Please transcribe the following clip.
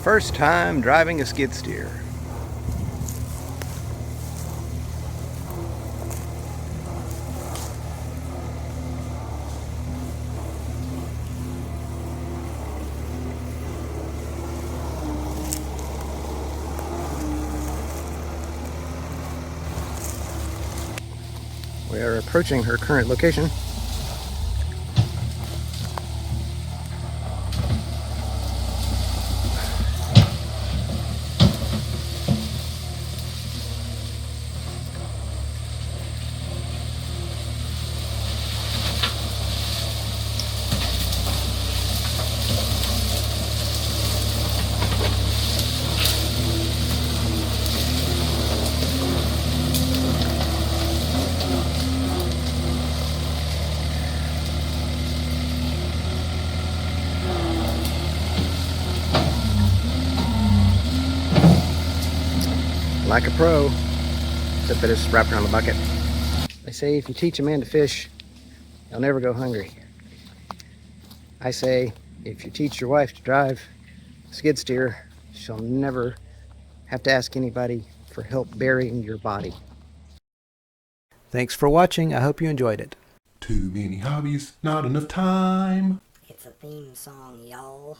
First time driving a skid steer. We are approaching her current location. Like a pro, except that it's wrapped around the bucket. They say if you teach a man to fish, he'll never go hungry. I say if you teach your wife to drive a skid steer, she'll never have to ask anybody for help burying your body. Thanks for watching. I hope you enjoyed it. Too many hobbies, not enough time. It's a theme song, y'all.